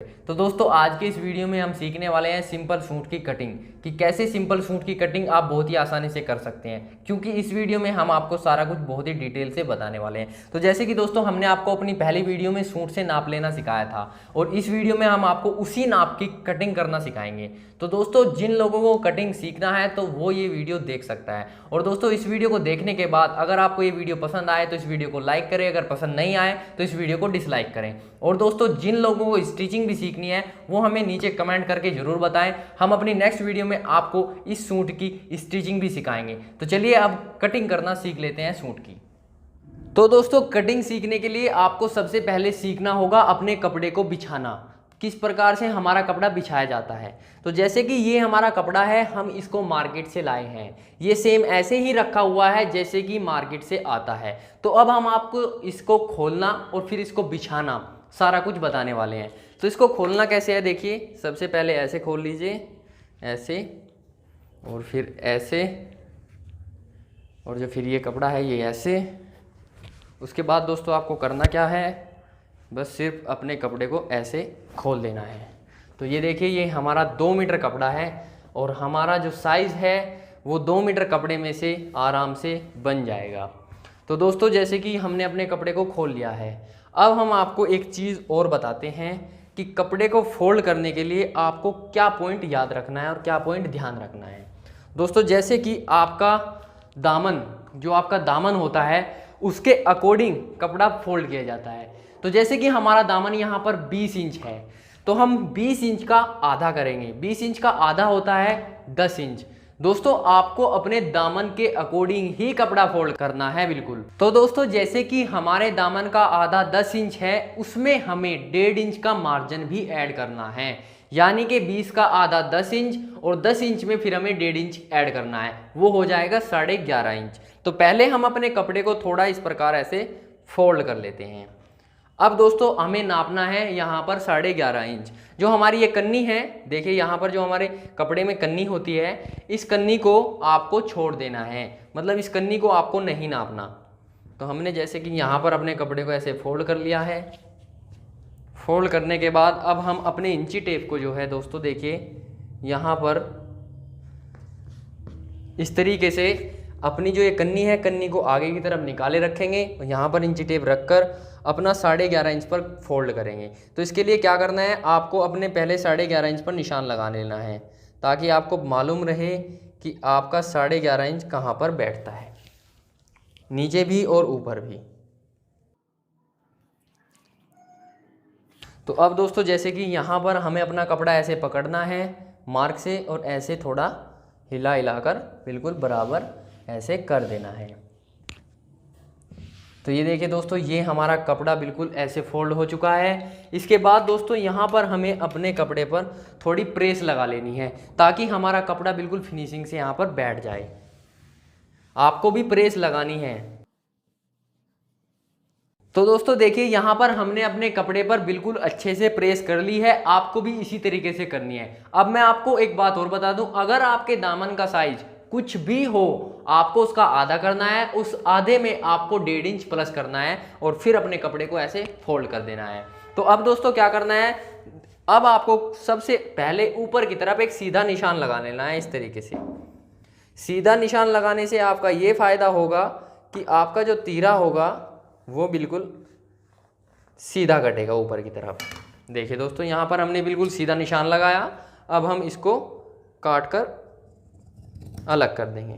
तो दोस्तों आज के इस वीडियो में हम सीखने वाले हैं सिंपल सूट की कटिंग कि कैसे सिंपल सूट की कटिंग आप बहुत ही आसानी से कर सकते हैं, क्योंकि इस वीडियो में हम आपको सारा कुछ बहुत ही डिटेल से बताने वाले हैं। तो जैसे कि दोस्तों हमने आपको अपनी पहली वीडियो में सूट से नाप लेना सिखाया था और इस वीडियो में हम आपको उसी नाप की कटिंग करना सिखाएंगे। तो दोस्तों जिन लोगों को कटिंग सीखना है तो वो ये वीडियो देख सकता है। और दोस्तों इस वीडियो को देखने के बाद अगर आपको ये वीडियो पसंद आए तो इस वीडियो को लाइक करें, अगर पसंद नहीं आए तो इस वीडियो को डिसलाइक करें। और दोस्तों जिन लोगों को स्टिचिंग भी सीखनी है वो हमें नीचे कमेंट करके जरूर बताएं। हम अपनी नेक्स्ट वीडियो में आपको इस सूट की स्टिचिंग भी सिखाएंगे। तो चलिए अब कटिंग करना सीख लेते हैं सूट की। तो दोस्तों कटिंग सीखने के लिए आपको सबसे पहले सीखना होगा अपने कपड़े को बिछाना, किस प्रकार से हमारा कपड़ा बिछाया जाता है। तो जैसे कि ये हमारा कपड़ा है, हम इसको मार्केट से लाए हैं, ये सेम ऐसे ही रखा हुआ है जैसे कि मार्केट से आता है। तो अब हम आपको इसको खोलना और फिर इसको बिछाना सारा कुछ बताने वाले हैं। तो इसको खोलना कैसे है, देखिए सबसे पहले ऐसे खोल लीजिए, ऐसे, और फिर ऐसे, और जो फिर ये कपड़ा है ये ऐसे। उसके बाद दोस्तों आपको करना क्या है, बस सिर्फ अपने कपड़े को ऐसे खोल देना है। तो ये देखिए ये हमारा 2 मीटर कपड़ा है और हमारा जो साइज़ है वो 2 मीटर कपड़े में से आराम से बन जाएगा। तो दोस्तों जैसे कि हमने अपने कपड़े को खोल लिया है, अब हम आपको एक चीज़ और बताते हैं कि कपड़े को फोल्ड करने के लिए आपको क्या पॉइंट याद रखना है और क्या पॉइंट ध्यान रखना है। दोस्तों जैसे कि आपका दामन, जो आपका दामन होता है उसके अकॉर्डिंग कपड़ा फोल्ड किया जाता है। तो जैसे कि हमारा दामन यहाँ पर 20 इंच है तो हम 20 इंच का आधा करेंगे। 20 इंच का आधा होता है 10 इंच। दोस्तों आपको अपने दामन के अकॉर्डिंग ही कपड़ा फोल्ड करना है, बिल्कुल। तो दोस्तों जैसे कि हमारे दामन का आधा 10 इंच है, उसमें हमें 1.5 इंच का मार्जिन भी ऐड करना है, यानी कि 20 का आधा 10 इंच और 10 इंच में फिर हमें 1.5 इंच ऐड करना है, वो हो जाएगा 11.5 इंच। तो पहले हम अपने कपड़े को थोड़ा इस प्रकार ऐसे फोल्ड कर लेते हैं। अब दोस्तों हमें नापना है यहाँ पर 11.5 इंच। जो हमारी ये कन्नी है, देखिए यहाँ पर जो हमारे कपड़े में कन्नी होती है, इस कन्नी को आपको छोड़ देना है, मतलब इस कन्नी को आपको नहीं नापना। तो हमने जैसे कि यहाँ पर अपने कपड़े को ऐसे फोल्ड कर लिया है। फोल्ड करने के बाद अब हम अपने इंची टेप को जो है दोस्तों देखिए यहाँ पर इस तरीके से अपनी जो ये कन्नी है, कन्नी को आगे की तरफ निकाले रखेंगे और यहाँ पर इंची टेप रखकर अपना 11.5 इंच पर फोल्ड करेंगे। तो इसके लिए क्या करना है, आपको अपने पहले 11.5 इंच पर निशान लगा लेना है, ताकि आपको मालूम रहे कि आपका 11.5 इंच कहाँ पर बैठता है, नीचे भी और ऊपर भी। तो अब दोस्तों जैसे कि यहाँ पर हमें अपना कपड़ा ऐसे पकड़ना है मार्क से और ऐसे थोड़ा हिला हिलाकर बिल्कुल बराबर ऐसे कर देना है। तो ये देखिए दोस्तों ये हमारा कपड़ा बिल्कुल ऐसे फोल्ड हो चुका है। इसके बाद दोस्तों यहाँ पर हमें अपने कपड़े पर थोड़ी प्रेस लगा लेनी है, ताकि हमारा कपड़ा बिल्कुल फिनिशिंग से यहाँ पर बैठ जाए। आपको भी प्रेस लगानी है। तो दोस्तों देखिए यहाँ पर हमने अपने कपड़े पर बिल्कुल अच्छे से प्रेस कर ली है, आपको भी इसी तरीके से करनी है। अब मैं आपको एक बात और बता दूं, अगर आपके दामन का साइज कुछ भी हो, आपको उसका आधा करना है, उस आधे में आपको 1.5 इंच प्लस करना है और फिर अपने कपड़े को ऐसे फोल्ड कर देना है। तो अब दोस्तों क्या करना है, अब आपको सबसे पहले ऊपर की तरफ एक सीधा निशान लगा लेना है। इस तरीके से सीधा निशान लगाने से आपका ये फायदा होगा कि आपका जो तीरा होगा वो बिल्कुल सीधा कटेगा ऊपर की तरफ। देखिए दोस्तों यहाँ पर हमने बिल्कुल सीधा निशान लगाया। अब हम इसको काट कर अलग कर देंगे।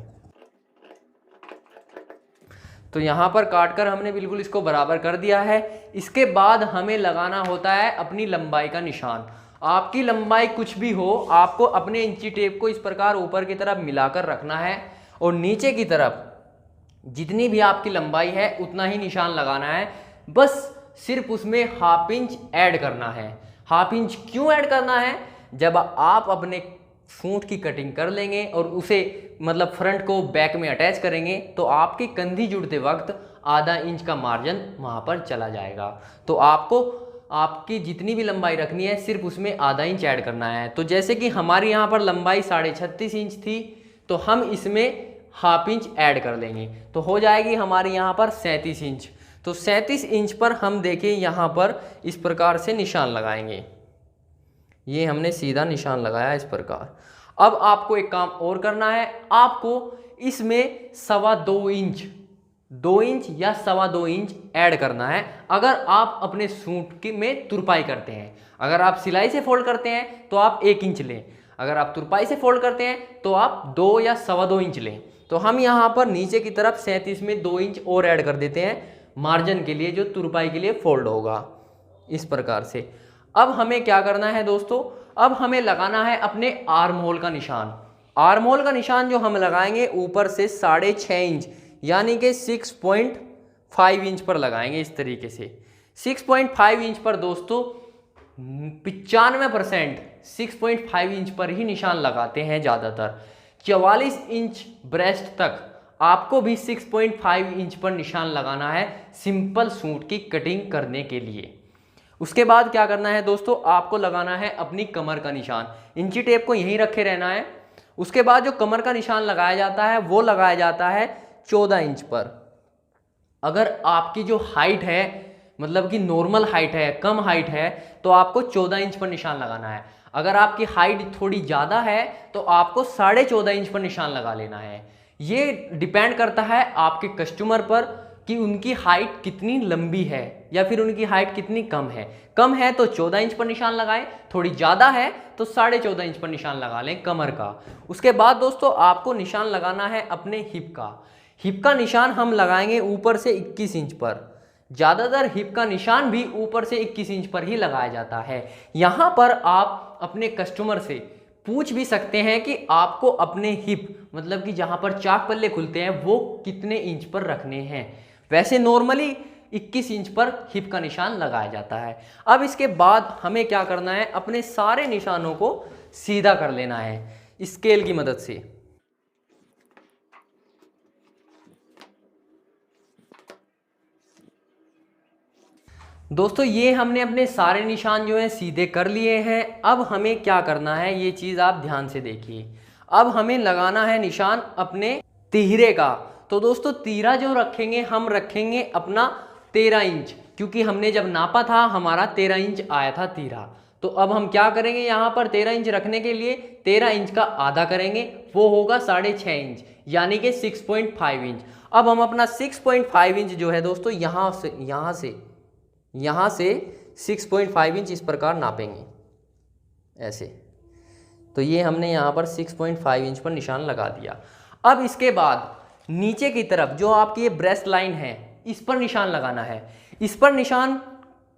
तो यहाँ पर काट कर हमने बिल्कुल इसको बराबर कर दिया है। इसके बाद हमें लगाना होता है अपनी लंबाई का निशान। आपकी लंबाई कुछ भी हो, आपको अपने इंची टेप को इस प्रकार ऊपर की तरफ मिलाकर रखना है और नीचे की तरफ जितनी भी आपकी लंबाई है उतना ही निशान लगाना है। बस सिर्फ उसमें 1/2 इंच ऐड करना है। 1/2 इंच क्यों ऐड करना है, जब आप अपने सूट की कटिंग कर लेंगे और उसे मतलब फ्रंट को बैक में अटैच करेंगे तो आपकी कंधी जुड़ते वक्त आधा इंच का मार्जिन वहाँ पर चला जाएगा। तो आपको आपकी जितनी भी लंबाई रखनी है सिर्फ उसमें आधा इंच ऐड करना है। तो जैसे कि हमारी यहाँ पर लंबाई 36.5 इंच थी, तो हम इसमें 1/2 इंच ऐड कर लेंगे, तो हो जाएगी हमारे यहाँ पर 37 इंच। तो 37 इंच पर हम देखें यहाँ पर इस प्रकार से निशान लगाएंगे। ये हमने सीधा निशान लगाया इस प्रकार। अब आपको एक काम और करना है, आपको इसमें 2.25 इंच, 2 इंच या 2.25 इंच ऐड करना है। अगर आप अपने सूट की में तुरपाई करते हैं, अगर आप सिलाई से फोल्ड करते हैं तो आप 1 इंच लें, अगर आप तुरपाई से फोल्ड करते हैं तो आप 2 या 2.25 इंच लें। तो हम यहाँ पर नीचे की तरफ 37 में 2 इंच और ऐड कर देते हैं मार्जिन के लिए, जो तुरपाई के लिए फोल्ड होगा इस प्रकार से। अब हमें क्या करना है दोस्तों, अब हमें लगाना है अपने आर्म होल का निशान। आर्म होल का निशान जो हम लगाएंगे ऊपर से 6.5 इंच यानी कि 6.5 इंच पर लगाएंगे इस तरीके से। 6.5 इंच पर दोस्तों 95% 6.5 इंच पर ही निशान लगाते हैं ज़्यादातर। 44 इंच ब्रेस्ट तक आपको भी 6.5 इंच पर निशान लगाना है सिंपल सूट की कटिंग करने के लिए। उसके बाद क्या करना है दोस्तों, आपको लगाना है अपनी कमर का निशान। इंची टेप को यहीं रखे रहना है। उसके बाद जो कमर का निशान लगाया जाता है वो लगाया जाता है 14 इंच पर। अगर आपकी जो हाइट है, मतलब कि नॉर्मल हाइट है, कम हाइट है, तो आपको 14 इंच पर निशान लगाना है। अगर आपकी हाइट थोड़ी ज़्यादा है तो आपको 14.5 इंच पर निशान लगा लेना है। ये डिपेंड करता है आपके कस्टमर पर कि उनकी हाइट कितनी लंबी है या फिर उनकी हाइट कितनी कम है। कम है तो 14 इंच पर निशान लगाएं, थोड़ी ज़्यादा है तो 14.5 इंच पर निशान लगा लें कमर का। उसके बाद दोस्तों आपको निशान लगाना है अपने हिप का। हिप का निशान हम लगाएंगे ऊपर से 21 इंच पर। ज़्यादातर हिप का निशान भी ऊपर से 21 इंच पर ही लगाया जाता है। यहाँ पर आप अपने कस्टमर से पूछ भी सकते हैं कि आपको अपने हिप, मतलब कि जहाँ पर चाक पल्ले खुलते हैं, वो कितने इंच पर रखने हैं। वैसे नॉर्मली 21 इंच पर हिप का निशान लगाया जाता है। अब इसके बाद हमें क्या करना है, अपने सारे निशानों को सीधा कर लेना है स्केल की मदद से। दोस्तों ये हमने अपने सारे निशान जो हैं सीधे कर लिए हैं। अब हमें क्या करना है, ये चीज़ आप ध्यान से देखिए। अब हमें लगाना है निशान अपने तिहरे का। तो दोस्तों तीरा जो रखेंगे, हम रखेंगे अपना 13 इंच, क्योंकि हमने जब नापा था हमारा 13 इंच आया था तीरा। तो अब हम क्या करेंगे, यहाँ पर 13 इंच रखने के लिए 13 इंच का आधा करेंगे, वो होगा 6.5 इंच यानी कि 6.5 इंच। अब हम अपना 6.5 इंच जो है दोस्तों यहाँ से 6.5 इंच इस प्रकार नापेंगे ऐसे। तो ये हमने यहाँ पर 6.5 इंच पर निशान लगा दिया। अब इसके बाद नीचे की तरफ जो आपकी ये ब्रेस्ट लाइन है, इस पर निशान लगाना है। इस पर निशान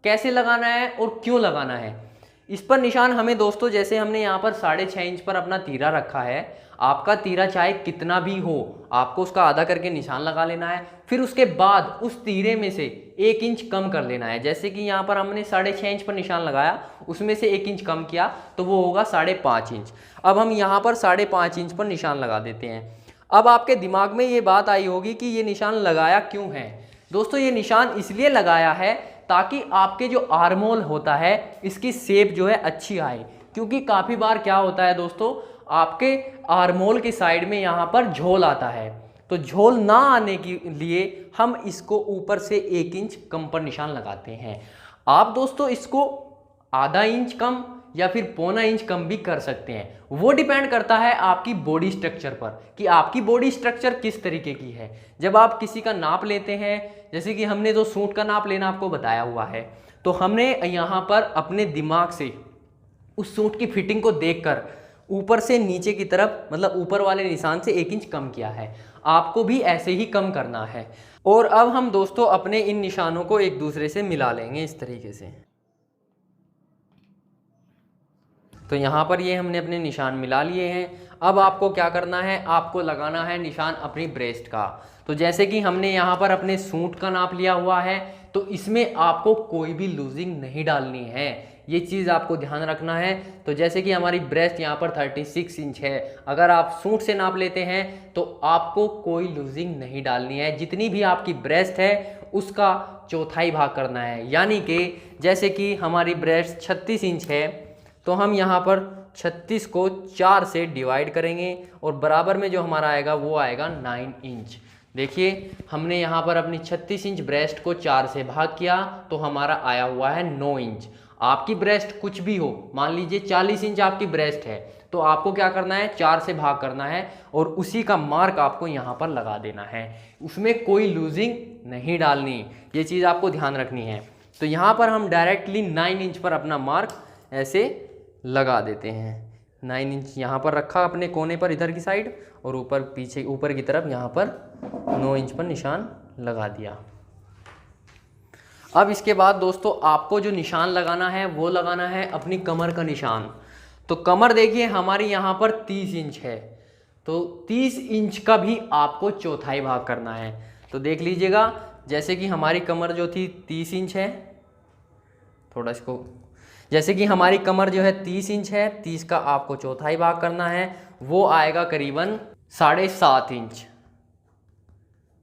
कैसे लगाना है और क्यों लगाना है, इस पर निशान हमें दोस्तों, जैसे हमने यहाँ पर 6.5 इंच पर अपना तीरा रखा है, आपका तीरा चाहे कितना भी हो आपको उसका आधा करके निशान लगा लेना है। फिर उसके बाद उस तीरे में से 1 इंच कम कर लेना है। जैसे कि यहाँ पर हमने 6.5 इंच पर निशान लगाया, उसमें से 1 इंच कम किया तो वो होगा 5.5 इंच। अब हम यहाँ पर 5.5 इंच पर निशान लगा देते हैं। अब आपके दिमाग में ये बात आई होगी कि ये निशान लगाया क्यों है। दोस्तों ये निशान इसलिए लगाया है ताकि आपके जो आर्म होल होता है इसकी शेप जो है अच्छी आए। क्योंकि काफ़ी बार क्या होता है दोस्तों, आपके आर्म होल की साइड में यहाँ पर झोल आता है, तो झोल ना आने के लिए हम इसको ऊपर से 1 इंच कम पर निशान लगाते हैं। आप दोस्तों इसको आधा इंच कम या फिर 0.25 इंच कम भी कर सकते हैं। वो डिपेंड करता है आपकी बॉडी स्ट्रक्चर पर कि आपकी बॉडी स्ट्रक्चर किस तरीके की है। जब आप किसी का नाप लेते हैं, जैसे कि हमने तो सूट का नाप लेना आपको बताया हुआ है, तो हमने यहाँ पर अपने दिमाग से उस सूट की फिटिंग को देखकर ऊपर से नीचे की तरफ, मतलब ऊपर वाले निशान से 1 इंच कम किया है। आपको भी ऐसे ही कम करना है। और अब हम दोस्तों अपने इन निशानों को एक दूसरे से मिला लेंगे इस तरीके से। तो यहाँ पर ये हमने अपने निशान मिला लिए हैं। अब आपको क्या करना है, आपको लगाना है निशान अपनी ब्रेस्ट का। तो जैसे कि हमने यहाँ पर अपने सूट का नाप लिया हुआ है, तो इसमें आपको कोई भी लूजिंग नहीं डालनी है, ये चीज़ आपको ध्यान रखना है। तो जैसे कि हमारी ब्रेस्ट यहाँ पर 36 इंच है, अगर आप सूट से नाप लेते हैं तो आपको कोई लूजिंग नहीं डालनी है। जितनी भी आपकी ब्रेस्ट है उसका चौथाई भाग करना है, यानी कि जैसे कि हमारी ब्रेस्ट 36 इंच है तो हम यहाँ पर 36 को 4 से डिवाइड करेंगे और बराबर में जो हमारा आएगा वो आएगा 9 इंच। देखिए हमने यहाँ पर अपनी 36 इंच ब्रेस्ट को 4 से भाग किया तो हमारा आया हुआ है 9 इंच। आपकी ब्रेस्ट कुछ भी हो, मान लीजिए 40 इंच आपकी ब्रेस्ट है, तो आपको क्या करना है, 4 से भाग करना है और उसी का मार्क आपको यहाँ पर लगा देना है। उसमें कोई लूजिंग नहीं डालनी, ये चीज़ आपको ध्यान रखनी है। तो यहाँ पर हम डायरेक्टली 9 इंच पर अपना मार्क ऐसे लगा देते हैं। 9 इंच यहाँ पर रखा अपने कोने पर इधर की साइड, और ऊपर पीछे ऊपर की तरफ यहाँ पर 9 इंच पर निशान लगा दिया। अब इसके बाद दोस्तों आपको जो निशान लगाना है वो लगाना है अपनी कमर का निशान। तो कमर देखिए हमारी यहाँ पर 30 इंच है, तो 30 इंच का भी आपको चौथाई भाग करना है। तो देख लीजिएगा, जैसे कि हमारी कमर जो थी 30 इंच है, थोड़ा इसको, जैसे कि हमारी कमर जो है 30 इंच है, 30 का आपको चौथाई भाग करना है, वो आएगा करीबन 7.5 इंच।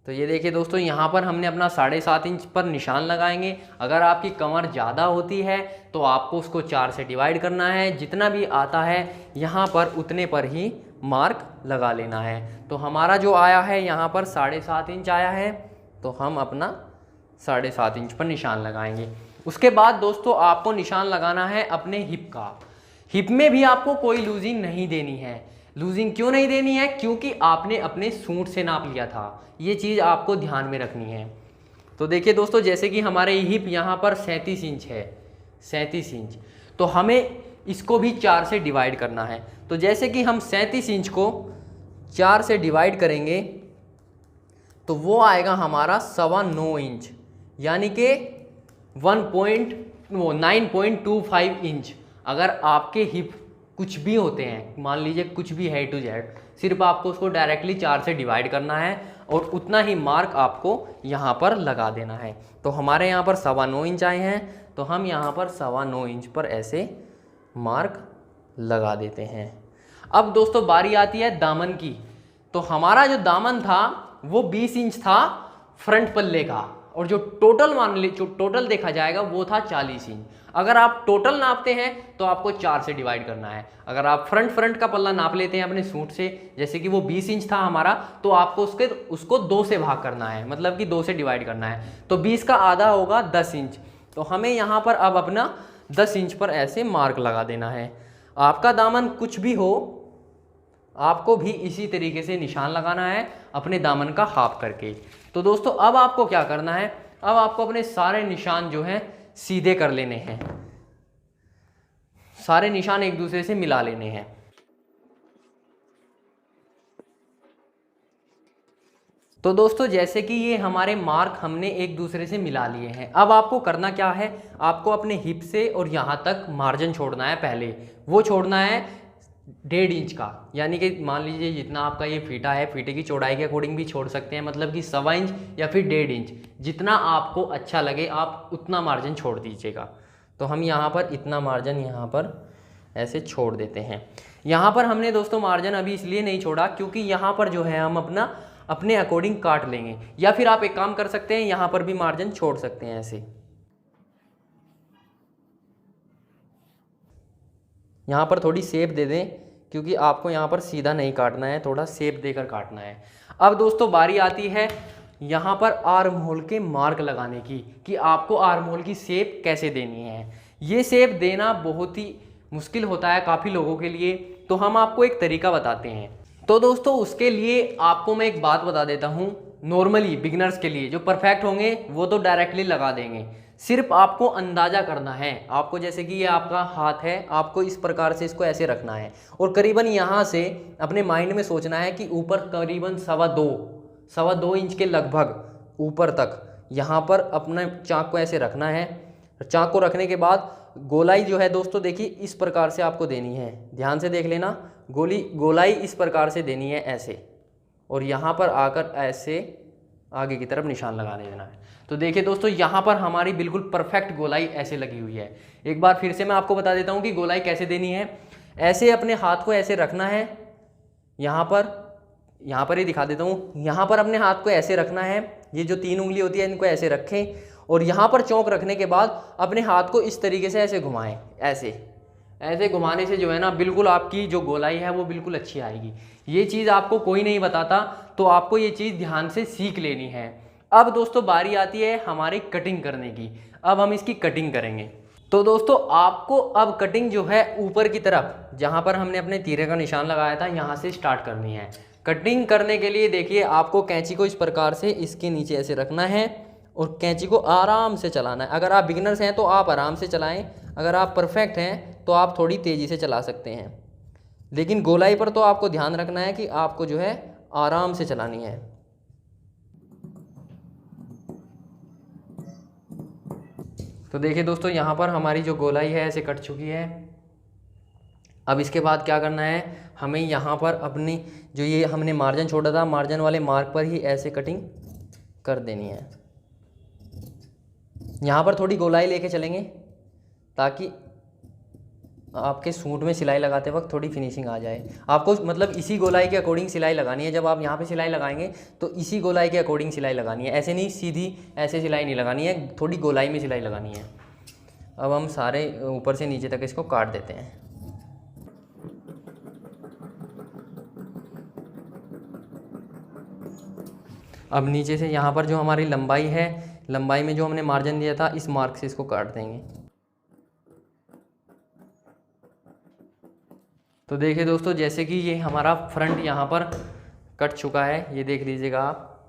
तो ये देखिए दोस्तों, यहाँ पर हमने अपना 7.5 इंच पर निशान लगाएंगे। अगर आपकी कमर ज़्यादा होती है तो आपको उसको 4 से डिवाइड करना है, जितना भी आता है यहाँ पर उतने पर ही मार्क लगा लेना है। तो हमारा जो आया है यहाँ पर 7.5 इंच आया है, तो हम अपना 7.5 इंच पर निशान लगाएंगे। उसके बाद दोस्तों आपको निशान लगाना है अपने हिप का। हिप में भी आपको कोई लूजिंग नहीं देनी है। लूजिंग क्यों नहीं देनी है, क्योंकि आपने अपने सूट से नाप लिया था, ये चीज़ आपको ध्यान में रखनी है। तो देखिए दोस्तों, जैसे कि हमारे हिप यहाँ पर 37 इंच है, 37 इंच, तो हमें इसको भी 4 से डिवाइड करना है। तो जैसे कि हम 37 इंच को 4 से डिवाइड करेंगे तो वो आएगा हमारा 9.25 इंच, यानी कि 9.25 इंच। अगर आपके हिप कुछ भी होते हैं, मान लीजिए कुछ भी है टू जेड, सिर्फ आपको उसको डायरेक्टली 4 से डिवाइड करना है और उतना ही मार्क आपको यहाँ पर लगा देना है। तो हमारे यहाँ पर 9.25 इंच आए हैं, तो हम यहाँ पर 9.25 इंच पर ऐसे मार्क लगा देते हैं। अब दोस्तों बारी आती है दामन की। तो हमारा जो दामन था वो 20 इंच था फ्रंट पल्ले का, और जो टोटल मान ली जो टोटल देखा जाएगा वो था 40 इंच। अगर आप टोटल नापते हैं तो आपको 4 से डिवाइड करना है। अगर आप फ्रंट का पल्ला नाप लेते हैं अपने सूट से, जैसे कि वो 20 इंच था हमारा, तो आपको उसको 2 से भाग करना है, मतलब कि 2 से डिवाइड करना है। तो 20 का आधा होगा 10 इंच। तो हमें यहाँ पर अब अपना 10 इंच पर ऐसे मार्क लगा देना है। आपका दामन कुछ भी हो, आपको भी इसी तरीके से निशान लगाना है अपने दामन का हाफ करके। तो दोस्तों अब आपको क्या करना है, अब आपको अपने सारे निशान जो हैं सीधे कर लेने हैं, सारे निशान एक दूसरे से मिला लेने हैं। तो दोस्तों जैसे कि ये हमारे मार्क हमने एक दूसरे से मिला लिए हैं, अब आपको करना क्या है, आपको अपने हिप से और यहाँ तक मार्जिन छोड़ना है। पहले वो छोड़ना है 1.5 इंच का, यानी कि मान लीजिए जितना आपका ये फीता है, फीते की चौड़ाई के अकॉर्डिंग भी छोड़ सकते हैं, मतलब कि 1.25 इंच या फिर 1.5 इंच, जितना आपको अच्छा लगे आप उतना मार्जिन छोड़ दीजिएगा। तो हम यहाँ पर इतना मार्जिन यहाँ पर ऐसे छोड़ देते हैं। यहाँ पर हमने दोस्तों मार्जिन अभी इसलिए नहीं छोड़ा क्योंकि यहाँ पर जो है हम अपने अकॉर्डिंग काट लेंगे, या फिर आप एक काम कर सकते हैं, यहाँ पर भी मार्जिन छोड़ सकते हैं ऐसे। यहाँ पर थोड़ी शेप दे दें क्योंकि आपको यहाँ पर सीधा नहीं काटना है, थोड़ा शेप देकर काटना है। अब दोस्तों बारी आती है यहाँ पर आर्म होल के मार्क लगाने की, कि आपको आर्म होल की शेप कैसे देनी है। ये शेप देना बहुत ही मुश्किल होता है काफ़ी लोगों के लिए, तो हम आपको एक तरीका बताते हैं। तो दोस्तों उसके लिए आपको मैं एक बात बता देता हूँ। नॉर्मली बिगिनर्स के लिए जो परफेक्ट होंगे वो तो डायरेक्टली लगा देंगे, सिर्फ आपको अंदाज़ा करना है। आपको जैसे कि ये आपका हाथ है, आपको इस प्रकार से इसको ऐसे रखना है और करीबन यहाँ से अपने माइंड में सोचना है कि ऊपर करीबन 2.25 इंच के लगभग ऊपर तक यहाँ पर अपने चाक को ऐसे रखना है। चाक को रखने के बाद गोलाई जो है दोस्तों देखिए इस प्रकार से आपको देनी है, ध्यान से देख लेना। गोलाई इस प्रकार से देनी है ऐसे, और यहाँ पर आकर ऐसे आगे की तरफ निशान लगाने देना है। तो देखिए दोस्तों यहाँ पर हमारी बिल्कुल परफेक्ट गोलाई ऐसे लगी हुई है। एक बार फिर से मैं आपको बता देता हूँ कि गोलाई कैसे देनी है। ऐसे अपने हाथ को ऐसे रखना है, यहाँ पर ही दिखा देता हूँ। यहाँ पर अपने हाथ को ऐसे रखना है, ये जो 3 उंगली होती है इनको ऐसे रखें, और यहाँ पर चौक रखने के बाद अपने हाथ को इस तरीके से ऐसे घुमाएं। ऐसे घुमाने से जो है ना बिल्कुल आपकी जो गोलाई है वो बिल्कुल अच्छी आएगी। ये चीज़ आपको कोई नहीं बताता, तो आपको ये चीज़ ध्यान से सीख लेनी है। अब दोस्तों बारी आती है हमारी कटिंग करने की। अब हम इसकी कटिंग करेंगे। तो दोस्तों आपको अब कटिंग जो है ऊपर की तरफ जहाँ पर हमने अपने तीरे का निशान लगाया था यहाँ से स्टार्ट करनी है। कटिंग करने के लिए देखिए आपको कैंची को इस प्रकार से इसके नीचे ऐसे रखना है और कैंची को आराम से चलाना है। अगर आप बिगिनर्स हैं तो आप आराम से चलाएं, अगर आप परफेक्ट हैं तो आप थोड़ी तेज़ी से चला सकते हैं, लेकिन गोलाई पर तो आपको ध्यान रखना है कि आपको जो है आराम से चलानी है। तो देखिए दोस्तों यहाँ पर हमारी जो गोलाई है ऐसे कट चुकी है। अब इसके बाद क्या करना है, हमें यहाँ पर अपनी जो ये हमने मार्जिन छोड़ा था, मार्जिन वाले मार्क पर ही ऐसे कटिंग कर देनी है। यहाँ पर थोड़ी गोलाई लेके चलेंगे ताकि आपके सूट में सिलाई लगाते वक्त थोड़ी फिनिशिंग आ जाए। आपको मतलब इसी गोलाई के अकॉर्डिंग सिलाई लगानी है। जब आप यहाँ पे सिलाई लगाएंगे तो इसी गोलाई के अकॉर्डिंग सिलाई लगानी है, ऐसे नहीं सीधी ऐसे सिलाई नहीं लगानी है, थोड़ी गोलाई में सिलाई लगानी है। अब हम सारे ऊपर से नीचे तक इसको काट देते हैं। अब नीचे से यहाँ पर जो हमारी लंबाई है, लंबाई में जो हमने मार्जिन दिया था इस मार्क से इसको काट देंगे। तो देखिए दोस्तों जैसे कि ये हमारा फ्रंट यहाँ पर कट चुका है, ये देख लीजिएगा आप,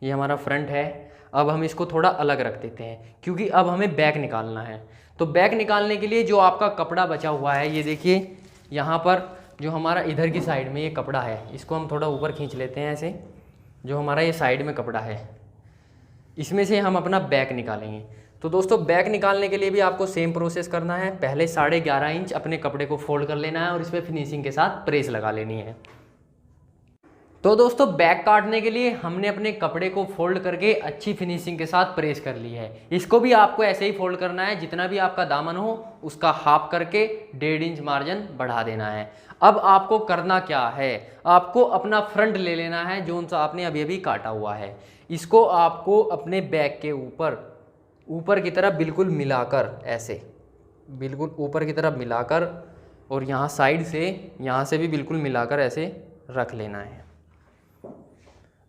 ये हमारा फ्रंट है। अब हम इसको थोड़ा अलग रख देते हैं क्योंकि अब हमें बैक निकालना है। तो बैक निकालने के लिए जो आपका कपड़ा बचा हुआ है, ये देखिए यहाँ पर जो हमारा इधर की साइड में ये कपड़ा है, इसको हम थोड़ा ऊपर खींच लेते हैं ऐसे। जो हमारा ये साइड में कपड़ा है इसमें से हम अपना बैक निकालेंगे। तो दोस्तों बैक निकालने के लिए भी आपको सेम प्रोसेस करना है। पहले 11.5 इंच अपने कपड़े को फोल्ड कर लेना है और इस पर फिनिशिंग के साथ प्रेस लगा लेनी है। तो दोस्तों बैक काटने के लिए हमने अपने कपड़े को फोल्ड करके अच्छी फिनिशिंग के साथ प्रेस कर ली है। इसको भी आपको ऐसे ही फोल्ड करना है, जितना भी आपका दामन हो उसका हाफ करके 1.5 इंच मार्जिन बढ़ा देना है। अब आपको करना क्या है, आपको अपना फ्रंट ले लेना है जो सा आपने अभी अभी काटा हुआ है। इसको आपको अपने बैक के ऊपर की तरफ बिल्कुल मिलाकर, ऐसे बिल्कुल ऊपर की तरफ मिलाकर और यहाँ साइड से यहाँ से भी बिल्कुल मिलाकर ऐसे रख लेना है।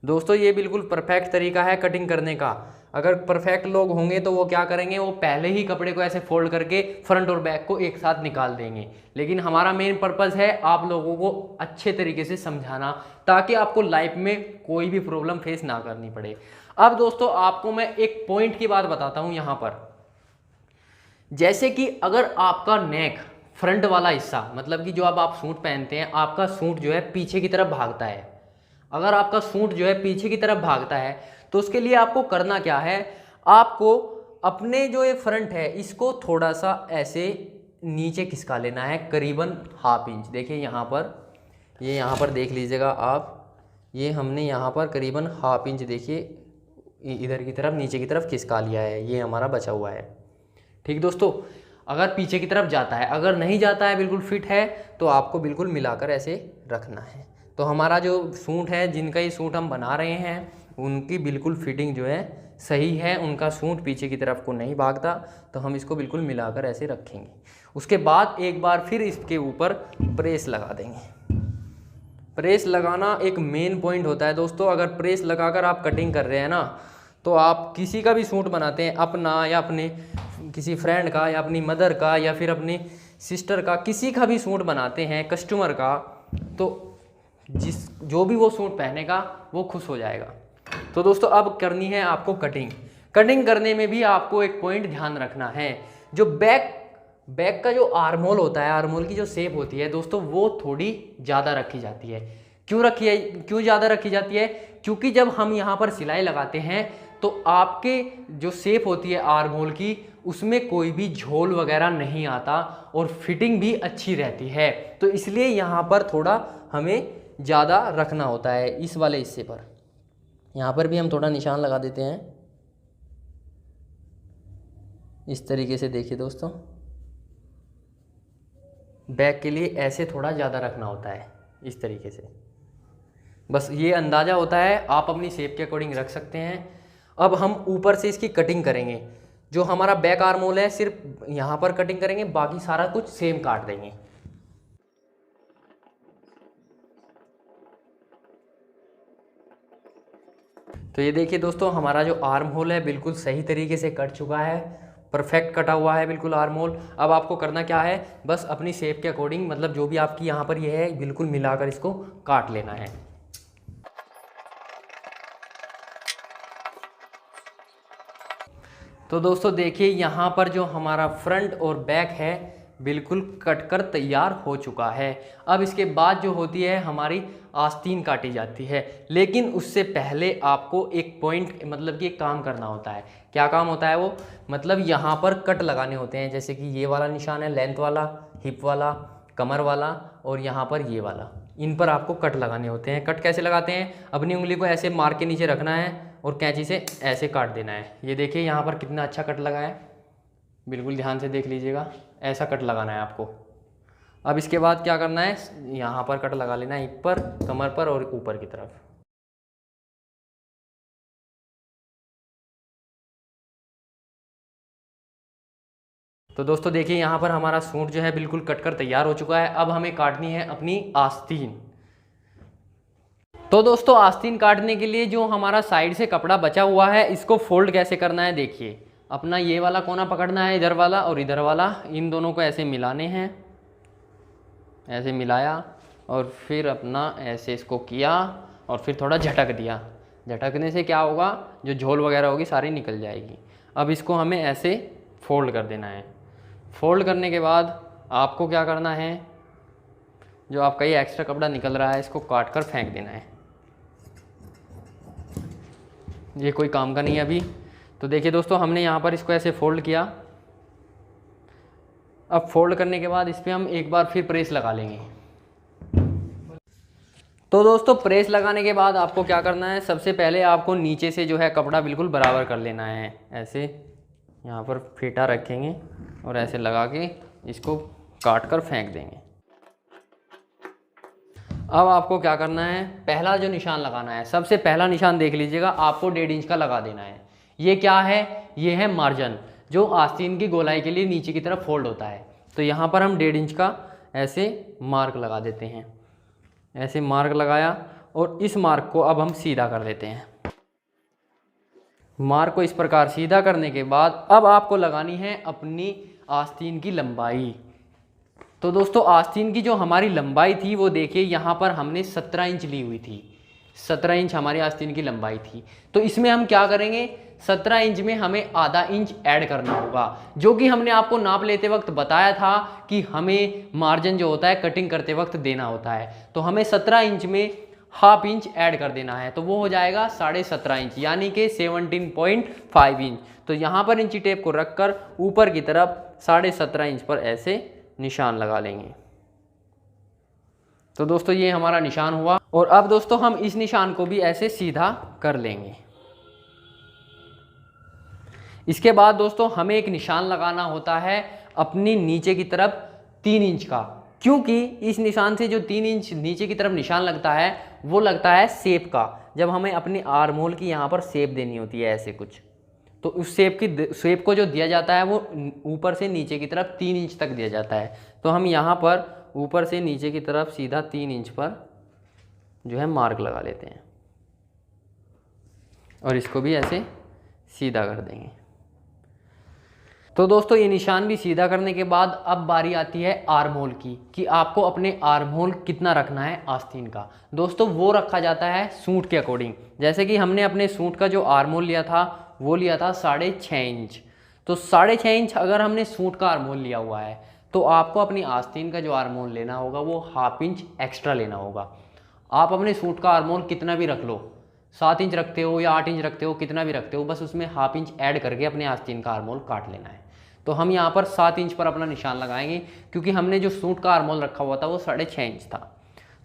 दोस्तों ये बिल्कुल परफेक्ट तरीका है कटिंग करने का। अगर परफेक्ट लोग होंगे तो वो क्या करेंगे, वो पहले ही कपड़े को ऐसे फोल्ड करके फ्रंट और बैक को एक साथ निकाल देंगे। लेकिन हमारा मेन पर्पस है आप लोगों को अच्छे तरीके से समझाना, ताकि आपको लाइफ में कोई भी प्रॉब्लम फेस ना करनी पड़े। अब दोस्तों आपको मैं एक पॉइंट की बात बताता हूँ यहाँ पर। जैसे कि अगर आपका नेक फ्रंट वाला हिस्सा, मतलब कि जो अब आप सूट पहनते हैं, आपका सूट जो है पीछे की तरफ भागता है, अगर आपका सूट जो है पीछे की तरफ भागता है तो उसके लिए आपको करना क्या है, आपको अपने जो ये फ्रंट है इसको थोड़ा सा ऐसे नीचे खिसका लेना है, करीबन ½ इंच। देखिए यहाँ पर, ये यहाँ पर देख लीजिएगा आप, ये हमने यहाँ पर करीबन ½ इंच देखिए इधर की तरफ नीचे की तरफ खिसका लिया है, ये हमारा बचा हुआ है। ठीक दोस्तों, अगर पीछे की तरफ जाता है, अगर नहीं जाता है बिल्कुल फिट है तो आपको बिल्कुल मिलाकर ऐसे रखना है। तो हमारा जो सूट है, जिनका ये सूट हम बना रहे हैं, उनकी बिल्कुल फिटिंग जो है सही है, उनका सूट पीछे की तरफ को नहीं भागता, तो हम इसको बिल्कुल मिलाकर ऐसे रखेंगे। उसके बाद एक बार फिर इसके ऊपर प्रेस लगा देंगे। प्रेस लगाना एक मेन पॉइंट होता है दोस्तों। अगर प्रेस लगाकर आप कटिंग कर रहे हैं ना, तो आप किसी का भी सूट बनाते हैं, अपना या अपने किसी फ्रेंड का या अपनी मदर का या फिर अपनी सिस्टर का, किसी का भी सूट बनाते हैं कस्टमर का, तो जो भी वो सूट पहनेगा वो खुश हो जाएगा। तो दोस्तों अब करनी है आपको कटिंग। कटिंग करने में भी आपको एक पॉइंट ध्यान रखना है, जो बैक का जो आर्महोल होता है, आर्महोल की जो शेप होती है दोस्तों, वो थोड़ी ज़्यादा रखी जाती है। क्यों ज़्यादा रखी जाती है? क्योंकि जब हम यहाँ पर सिलाई लगाते हैं तो आपके जो शेप होती है आर्महोल की, उसमें कोई भी झोल वगैरह नहीं आता और फिटिंग भी अच्छी रहती है। तो इसलिए यहाँ पर थोड़ा हमें ज़्यादा रखना होता है इस वाले हिस्से पर। यहाँ पर भी हम थोड़ा निशान लगा देते हैं इस तरीके से। देखिए दोस्तों, बैक के लिए ऐसे थोड़ा ज़्यादा रखना होता है इस तरीके से। बस ये अंदाज़ा होता है, आप अपनी शेप के अकॉर्डिंग रख सकते हैं। अब हम ऊपर से इसकी कटिंग करेंगे। जो हमारा बैक आर्महोल है सिर्फ यहाँ पर कटिंग करेंगे, बाकी सारा कुछ सेम काट देंगे। तो ये देखिए दोस्तों, हमारा जो आर्म होल है बिल्कुल सही तरीके से कट चुका है, परफेक्ट कटा हुआ है बिल्कुल आर्म होल। अब आपको करना क्या है, बस अपनी शेप के अकॉर्डिंग, मतलब जो भी आपकी यहाँ पर ये है बिल्कुल मिलाकर इसको काट लेना है। तो दोस्तों देखिए यहाँ पर जो हमारा फ्रंट और बैक है बिल्कुल कटकर तैयार हो चुका है। अब इसके बाद जो होती है हमारी आस्तीन काटी जाती है, लेकिन उससे पहले आपको एक पॉइंट, मतलब कि एक काम करना होता है। क्या काम होता है वो, मतलब यहाँ पर कट लगाने होते हैं। जैसे कि ये वाला निशान है लेंथ वाला, हिप वाला, कमर वाला, और यहाँ पर ये वाला, इन पर आपको कट लगाने होते हैं। कट कैसे लगाते हैं, अपनी उंगली को ऐसे मार के नीचे रखना है और कैंची से ऐसे काट देना है। ये देखिए यहाँ पर कितना अच्छा कट लगा है, बिल्कुल ध्यान से देख लीजिएगा, ऐसा कट लगाना है आपको। अब इसके बाद क्या करना है, यहाँ पर कट लगा लेना है, हिप पर, कमर पर और ऊपर की तरफ। तो दोस्तों देखिए यहाँ पर हमारा सूट जो है बिल्कुल कटकर तैयार हो चुका है। अब हमें काटनी है अपनी आस्तीन। तो दोस्तों आस्तीन काटने के लिए जो हमारा साइड से कपड़ा बचा हुआ है, इसको फोल्ड कैसे करना है देखिए। अपना ये वाला कोना पकड़ना है, इधर वाला और इधर वाला, इन दोनों को ऐसे मिलाने हैं, ऐसे मिलाया और फिर अपना ऐसे इसको किया और फिर थोड़ा झटक दिया। झटकने से क्या होगा, जो झोल वगैरह होगी सारी निकल जाएगी। अब इसको हमें ऐसे फोल्ड कर देना है। फोल्ड करने के बाद आपको क्या करना है, जो आपका ये एक्स्ट्रा कपड़ा निकल रहा है इसको काट कर फेंक देना है। ये कोई काम का नहीं है अभी। तो देखिए दोस्तों हमने यहाँ पर इसको ऐसे फोल्ड किया। अब फोल्ड करने के बाद इस पर हम एक बार फिर प्रेस लगा लेंगे। तो दोस्तों प्रेस लगाने के बाद आपको क्या करना है, सबसे पहले आपको नीचे से जो है कपड़ा बिल्कुल बराबर कर लेना है। ऐसे यहाँ पर फेटा रखेंगे और ऐसे लगा के इसको काट कर फेंक देंगे। अब आपको क्या करना है, पहला जो निशान लगाना है, सबसे पहला निशान देख लीजिएगा, आपको 1.5 इंच का लगा देना है। ये क्या है, ये है मार्जिन, जो आस्तीन की गोलाई के लिए नीचे की तरफ फोल्ड होता है। तो यहाँ पर हम 1.5 इंच का ऐसे मार्क लगा देते हैं। ऐसे मार्क लगाया और इस मार्क को अब हम सीधा कर देते हैं। मार्क को इस प्रकार सीधा करने के बाद अब आपको लगानी है अपनी आस्तीन की लंबाई। तो दोस्तों आस्तीन की जो हमारी लंबाई थी वो देखिए यहाँ पर हमने 17 इंच ली हुई थी। 17 इंच हमारी आस्तीन की लंबाई थी। तो इसमें हम क्या करेंगे, 17 इंच में हमें आधा इंच ऐड करना होगा, जो कि हमने आपको नाप लेते वक्त बताया था कि हमें मार्जिन जो होता है कटिंग करते वक्त देना होता है। तो हमें 17 इंच में हाफ इंच ऐड कर देना है, तो वो हो जाएगा 17.5 इंच, यानी कि 17.5 इंच। तो यहाँ पर इंची टेप को रखकर ऊपर की तरफ 17.5 इंच पर ऐसे निशान लगा लेंगे। तो दोस्तों ये हमारा निशान हुआ। और अब दोस्तों हम इस निशान को भी ऐसे सीधा कर लेंगे। इसके बाद दोस्तों हमें एक निशान लगाना होता है अपनी नीचे की तरफ 3 इंच का, क्योंकि इस निशान से जो 3 इंच नीचे की तरफ निशान लगता है वो लगता है शेप का। जब हमें अपनी आर्म होल की यहाँ पर शेप देनी होती है ऐसे कुछ, तो उस शेप को जो दिया जाता है वो ऊपर से नीचे की तरफ 3 इंच तक दिया जाता है। तो हम यहाँ पर ऊपर से नीचे की तरफ सीधा 3 इंच पर जो है मार्क लगा लेते हैं और इसको भी ऐसे सीधा कर देंगे। तो दोस्तों ये निशान भी सीधा करने के बाद अब बारी आती है आर्म होल की, कि आपको अपने आर्म होल कितना रखना है आस्तीन का। दोस्तों वो रखा जाता है सूट के अकॉर्डिंग। जैसे कि हमने अपने सूट का जो आर्म होल लिया था वो लिया था 6.5 इंच। तो 6.5 इंच अगर हमने सूट का आर्म होल लिया हुआ है तो आपको अपनी आस्तीन का जो आर्म होल लेना होगा वो हाफ इंच एक्स्ट्रा लेना होगा। आप अपने सूट का आर्म होल कितना भी रख लो, 7 इंच रखते हो या 8 इंच रखते हो, कितना भी रखते हो, बस उसमें हाफ इंच ऐड करके अपने आस्तीन का आर्म होल काट लेना है। तो हम यहाँ पर 7 इंच पर अपना निशान लगाएंगे, क्योंकि हमने जो सूट का आर्म होल रखा हुआ था वो 6.5 इंच था।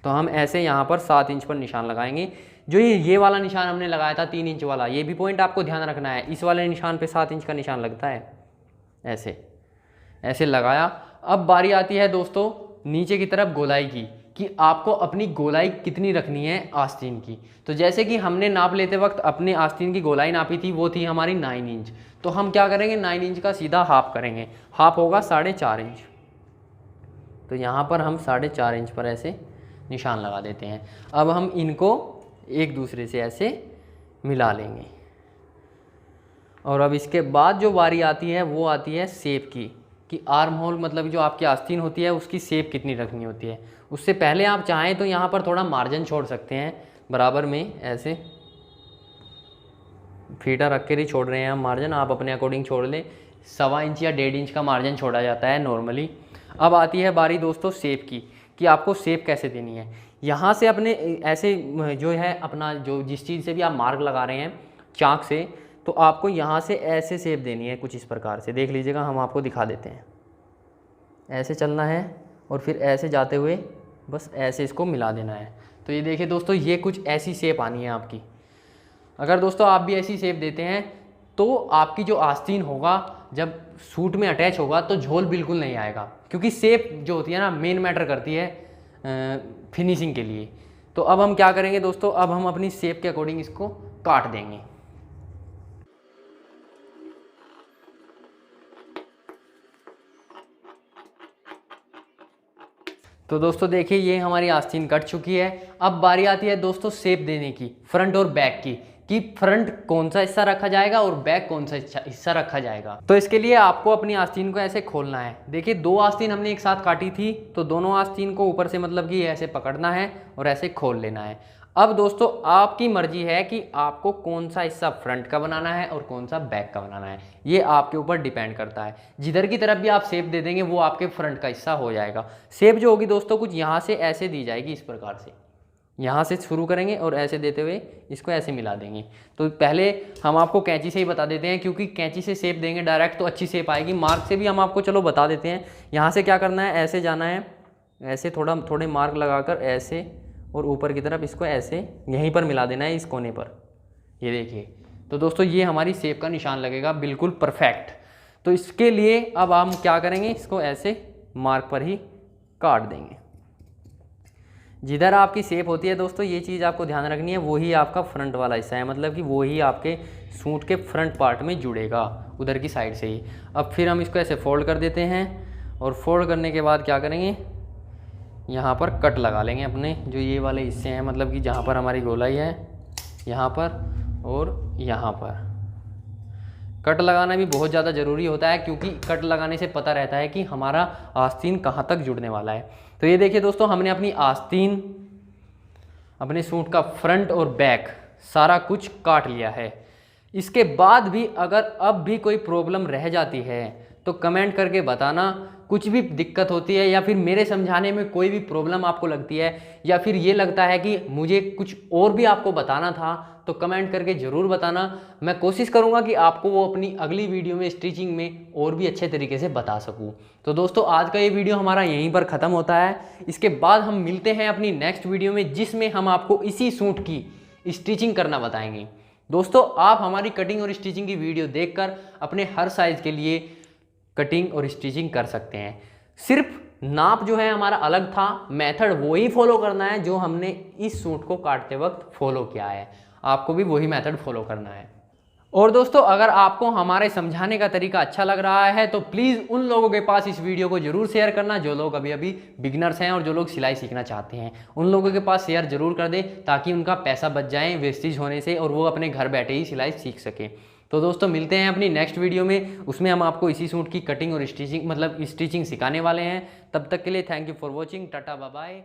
तो हम ऐसे यहाँ पर 7 इंच पर निशान लगाएंगे। जो ये वाला निशान हमने लगाया था 3 इंच वाला, ये भी पॉइंट आपको ध्यान रखना है। इस वाले निशान पे 7 इंच का निशान लगता है, ऐसे ऐसे लगाया। अब बारी आती है दोस्तों नीचे की तरफ गोलाई की, कि आपको अपनी गोलाई कितनी रखनी है आस्तीन की। तो जैसे कि हमने नाप लेते वक्त अपने आस्तीन की गोलाई नापी थी वो थी हमारी 9 इंच। तो हम क्या करेंगे, 9 इंच का सीधा हाफ करेंगे, हाफ होगा 4.5 इंच। तो यहाँ पर हम 4.5 इंच पर ऐसे निशान लगा देते हैं। अब हम इनको एक दूसरे से ऐसे मिला लेंगे और अब इसके बाद जो बारी आती है वो आती है शेप की, कि आर्म होल मतलब जो आपकी आस्तीन होती है उसकी शेप कितनी रखनी होती है। उससे पहले आप चाहें तो यहाँ पर थोड़ा मार्जिन छोड़ सकते हैं बराबर में, ऐसे फीटा रख कर ही छोड़ रहे हैं हम मार्जिन, आप अपने अकॉर्डिंग छोड़ लें। 1.25 इंच या 1.5 इंच का मार्जिन छोड़ा जाता है नॉर्मली। अब आती है बारी दोस्तों शेप की, कि आपको शेप कैसे देनी है। यहाँ से अपने ऐसे जो है अपना जो जिस चीज़ से भी आप मार्क लगा रहे हैं चाक से, तो आपको यहाँ से ऐसे शेप देनी है कुछ इस प्रकार से। देख लीजिएगा, हम आपको दिखा देते हैं। ऐसे चलना है और फिर ऐसे जाते हुए बस ऐसे इसको मिला देना है। तो ये देखिए दोस्तों, ये कुछ ऐसी शेप आनी है आपकी। अगर दोस्तों आप भी ऐसी शेप देते हैं तो आपकी जो आस्तीन होगा जब सूट में अटैच होगा तो झोल बिल्कुल नहीं आएगा, क्योंकि शेप जो होती है ना मेन मैटर करती है फिनिशिंग के लिए। तो अब हम क्या करेंगे दोस्तों, अब हम अपनी शेप के अकॉर्डिंग इसको काट देंगे। तो दोस्तों देखिए, ये हमारी आस्तीन कट चुकी है। अब बारी आती है दोस्तों शेप देने की, फ्रंट और बैक की, कि फ्रंट कौन सा हिस्सा रखा जाएगा और बैक कौन सा हिस्सा रखा जाएगा। तो इसके लिए आपको अपनी आस्तीन को ऐसे खोलना है। देखिए 2 आस्तीन हमने एक साथ काटी थी, तो दोनों आस्तीन को ऊपर से मतलब कि ऐसे पकड़ना है और ऐसे खोल लेना है। अब दोस्तों आपकी मर्जी है कि आपको कौन सा हिस्सा फ्रंट का बनाना है और कौन सा बैक का बनाना है, ये आपके ऊपर डिपेंड करता है। जिधर की तरफ भी आप शेप दे देंगे वो आपके फ्रंट का हिस्सा हो जाएगा। शेप जो होगी दोस्तों कुछ यहाँ से ऐसे दी जाएगी, इस प्रकार से यहाँ से शुरू करेंगे और ऐसे देते हुए इसको ऐसे मिला देंगे। तो पहले हम आपको कैंची से ही बता देते हैं, क्योंकि कैंची से शेप देंगे डायरेक्ट तो अच्छी शेप आएगी। मार्क से भी हम आपको चलो बता देते हैं। यहाँ से क्या करना है, ऐसे जाना है, ऐसे थोड़े मार्क लगाकर ऐसे, और ऊपर की तरफ इसको ऐसे यहीं पर मिला देना है इस कोने पर। ये देखिए, तो दोस्तों ये हमारी शेप का निशान लगेगा बिल्कुल परफेक्ट। तो इसके लिए अब हम क्या करेंगे, इसको ऐसे मार्क पर ही काट देंगे। जिधर आपकी शेप होती है दोस्तों, ये चीज़ आपको ध्यान रखनी है, वही आपका फ्रंट वाला हिस्सा है, मतलब कि वही आपके सूट के फ्रंट पार्ट में जुड़ेगा उधर की साइड से ही। अब फिर हम इसको ऐसे फोल्ड कर देते हैं, और फोल्ड करने के बाद क्या करेंगे, यहाँ पर कट लगा लेंगे अपने जो ये वाले हिस्से हैं, मतलब कि जहाँ पर हमारी गोलाई है यहाँ पर और यहाँ पर। कट लगाना भी बहुत ज़्यादा ज़रूरी होता है, क्योंकि कट लगाने से पता रहता है कि हमारा आस्तीन कहाँ तक जुड़ने वाला है। तो ये देखिए दोस्तों, हमने अपनी आस्तीन, अपने सूट का फ्रंट और बैक सारा कुछ काट लिया है। इसके बाद भी अगर अब भी कोई प्रॉब्लम रह जाती है तो कमेंट करके बताना। कुछ भी दिक्कत होती है या फिर मेरे समझाने में कोई भी प्रॉब्लम आपको लगती है, या फिर ये लगता है कि मुझे कुछ और भी आपको बताना था, तो कमेंट करके ज़रूर बताना। मैं कोशिश करूंगा कि आपको वो अपनी अगली वीडियो में स्टिचिंग में और भी अच्छे तरीके से बता सकूं। तो दोस्तों आज का ये वीडियो हमारा यहीं पर ख़त्म होता है। इसके बाद हम मिलते हैं अपनी नेक्स्ट वीडियो में, जिसमें हम आपको इसी सूट की स्टिचिंग करना बताएंगे। दोस्तों आप हमारी कटिंग और स्टिचिंग की वीडियो देखकर अपने हर साइज़ के लिए कटिंग और स्टिचिंग कर सकते हैं। सिर्फ नाप जो है हमारा अलग था, मेथड वही फॉलो करना है जो हमने इस सूट को काटते वक्त फॉलो किया है। आपको भी वही मेथड फॉलो करना है। और दोस्तों अगर आपको हमारे समझाने का तरीका अच्छा लग रहा है तो प्लीज़ उन लोगों के पास इस वीडियो को जरूर शेयर करना जो लोग अभी अभी बिगिनर्स हैं और जो लोग सिलाई सीखना चाहते हैं। उन लोगों के पास शेयर जरूर कर दें, ताकि उनका पैसा बच जाए वेस्टेज होने से और वो अपने घर बैठे ही सिलाई सीख सके। तो दोस्तों मिलते हैं अपनी नेक्स्ट वीडियो में, उसमें हम आपको इसी सूट की कटिंग और स्टिचिंग मतलब स्टिचिंग सिखाने वाले हैं। तब तक के लिए thank you for watching, tata bye bye.